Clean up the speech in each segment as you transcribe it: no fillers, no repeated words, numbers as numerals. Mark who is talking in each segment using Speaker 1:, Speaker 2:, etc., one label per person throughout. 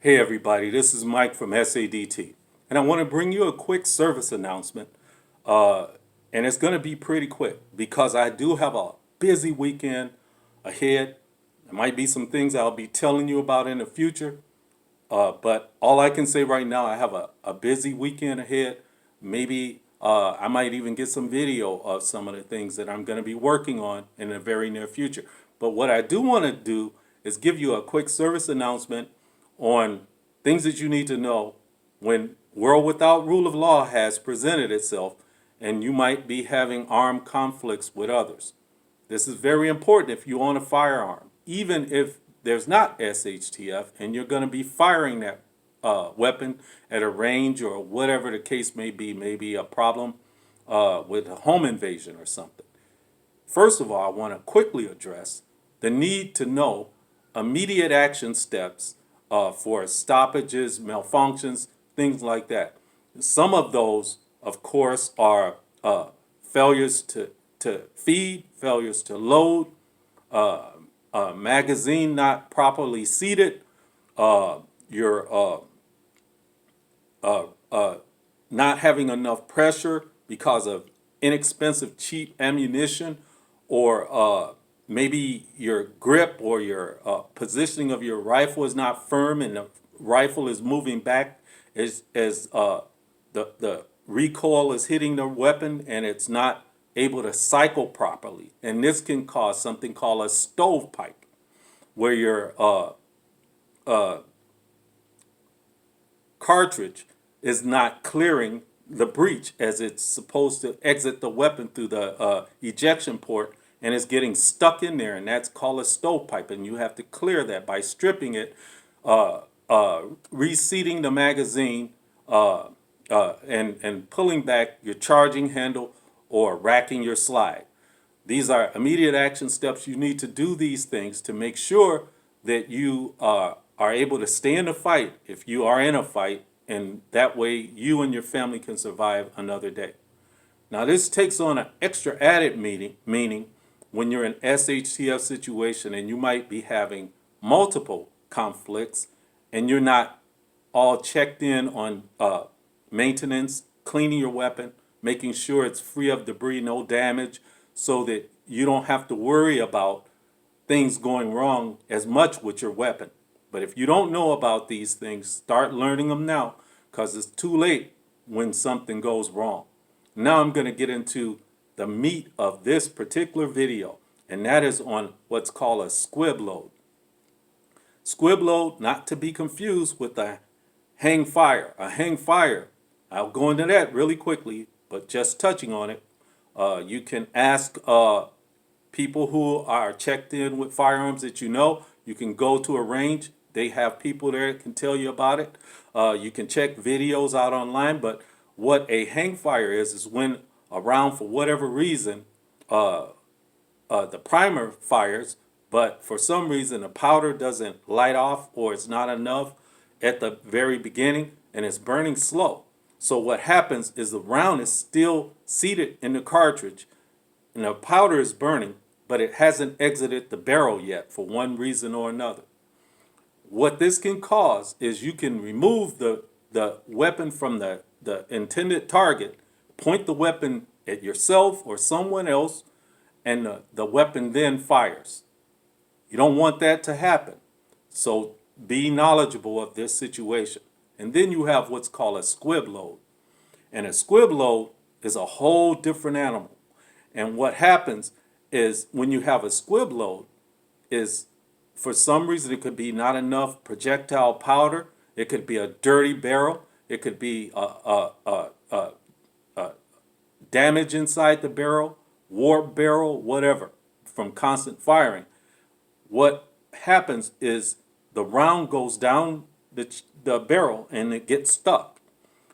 Speaker 1: Hey everybody, this is Mike from SADT, and I want to bring you a quick service announcement, and it's going to be pretty quick because I do have a busy weekend ahead. There might be some things I'll be telling you about in the future, but all I can say right now, I have a busy weekend ahead. Maybe I might even get some video of some of the things that I'm going to be working on in the very near future. But what I do want to do is give you a quick service announcement on things that you need to know when World Without Rule of Law has presented itself and you might be having armed conflicts with others. This is very important if you own a firearm, even if there's not SHTF and you're going to be firing that weapon at a range or whatever the case may be, maybe a problem with a home invasion or something. First of all, I want to quickly address the need to know immediate action steps for stoppages, malfunctions, things like that. Some of those, of course, are failures to feed, failures to load, magazine not properly seated, you're not having enough pressure because of inexpensive, cheap ammunition, or maybe your grip or your positioning of your rifle is not firm and the rifle is moving back as the recoil is hitting the weapon and it's not able to cycle properly. And this can cause something called a stovepipe, where your cartridge is not clearing the breech as it's supposed to exit the weapon through the ejection port, and it's getting stuck in there, and that's called a stovepipe, and you have to clear that by stripping it, reseating the magazine, and pulling back your charging handle or racking your slide. These are immediate action steps. You need to do these things to make sure that you are able to stay in the fight if you are in a fight, and that way you and your family can survive another day. Now this takes on an extra added meaning when you're in SHTF situation and you might be having multiple conflicts and you're not all checked in on maintenance, cleaning your weapon, making sure it's free of debris, no damage, so that you don't have to worry about things going wrong as much with your weapon. But if you don't know about these things, start learning them now, because it's too late when something goes wrong. Now I'm going to get into the meat of this particular video, and that is on what's called a squib load. Squib load, not to be confused with a hang fire. A hang fire, I'll go into that really quickly, but just touching on it, you can ask people who are checked in with firearms that you know. You can go to a range. They have people there that can tell you about it. You can check videos out online, but what a hang fire is when a round, for whatever reason, the primer fires, but for some reason the powder doesn't light off or it's not enough at the very beginning and it's burning slow. So what happens is the round is still seated in the cartridge and the powder is burning, but it hasn't exited the barrel yet for one reason or another. What this can cause is you can remove the weapon from the intended target, point the weapon at yourself or someone else, and the weapon then fires. You don't want that to happen. So be knowledgeable of this situation. And then you have what's called a squib load. And a squib load is a whole different animal. And what happens is when you have a squib load is, for some reason, it could be not enough projectile powder. It could be a dirty barrel. It could be damage inside the barrel, warped barrel, whatever, from constant firing. What happens is the round goes down the barrel and it gets stuck.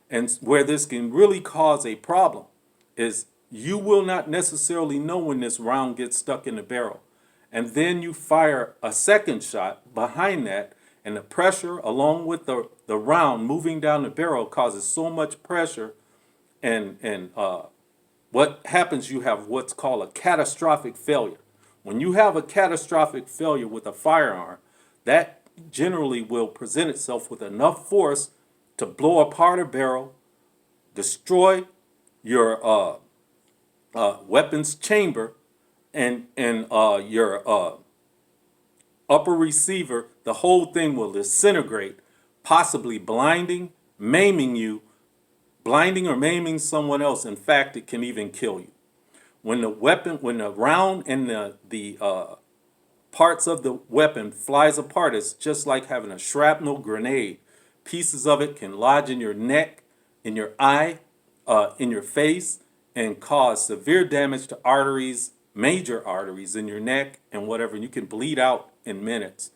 Speaker 1: And where this can really cause a problem is you will not necessarily know when this round gets stuck in the barrel. And then you fire a second shot behind that, and the pressure along with the round moving down the barrel causes so much pressure, and what happens, you have what's called a catastrophic failure. When you have a catastrophic failure with a firearm, that generally will present itself with enough force to blow apart a barrel, destroy your weapons chamber, and your upper receiver. The whole thing will disintegrate, possibly maiming you, blinding or maiming someone else. In fact, it can even kill you. When the round and the parts of the weapon flies apart, it's just like having a shrapnel grenade. Pieces of it can lodge in your neck, in your eye, in your face, and cause severe damage to arteries, major arteries in your neck and whatever. And you can bleed out in minutes.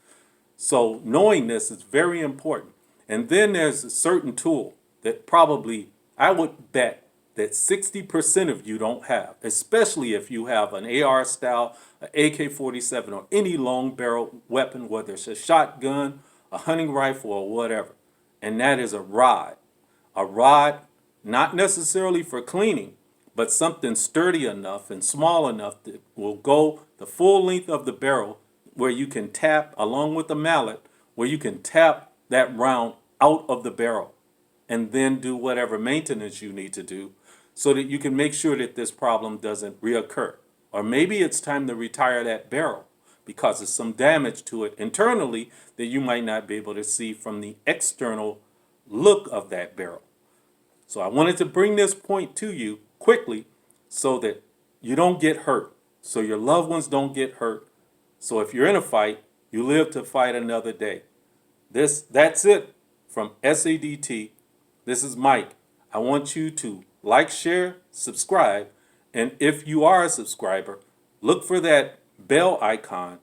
Speaker 1: So knowing this is very important. And then there's a certain tool that probably, I would bet, that 60% of you don't have, especially if you have an AR style, an AK-47, or any long barrel weapon, whether it's a shotgun, a hunting rifle, or whatever. And that is a rod. A rod, not necessarily for cleaning, but something sturdy enough and small enough that will go the full length of the barrel, where you can tap, along with a mallet, where you can tap that round out of the barrel and then do whatever maintenance you need to do so that you can make sure that this problem doesn't reoccur. Or maybe it's time to retire that barrel because there's some damage to it internally that you might not be able to see from the external look of that barrel. So I wanted to bring this point to you quickly so that you don't get hurt, so your loved ones don't get hurt. So if you're in a fight, you live to fight another day. That's it from SADT. This is Mike. I want you to like, share, subscribe, and if you are a subscriber, look for that bell icon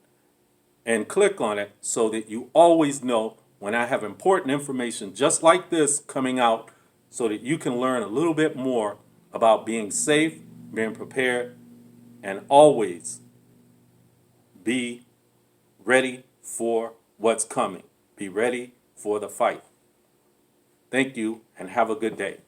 Speaker 1: and click on it so that you always know when I have important information just like this coming out, so that you can learn a little bit more about being safe, being prepared, and always be ready for what's coming. Be ready for the fight. Thank you and have a good day.